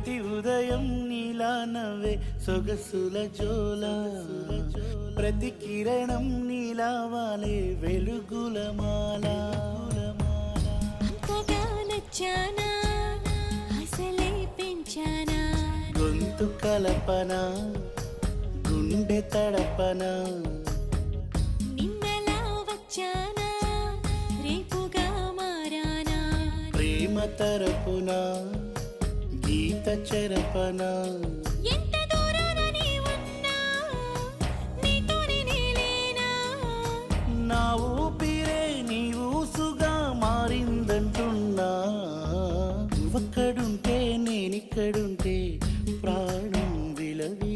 ప్రతి ఉదయం నీలా నవ్వే సొగసుల జోల ప్రతి కిరణం నీలా వాలే వెలుగుల మాల అంతగా నచ్చానా అసలే పెంచానా గొంతు కలపన గుండె తడపన నిన్నలా వచ్చానా రేపుగా మారానా ప్రేమ తరపున గీత చెరపన ఎంత దూరాన నీ ఉన్నా నీతోనే నేలేనా నా ఊపిరే నీ ఊసుగా మారిందంటున్నా నువ్వక్కడుంటే నేనిక్కడుంటే ప్రాణం విలవి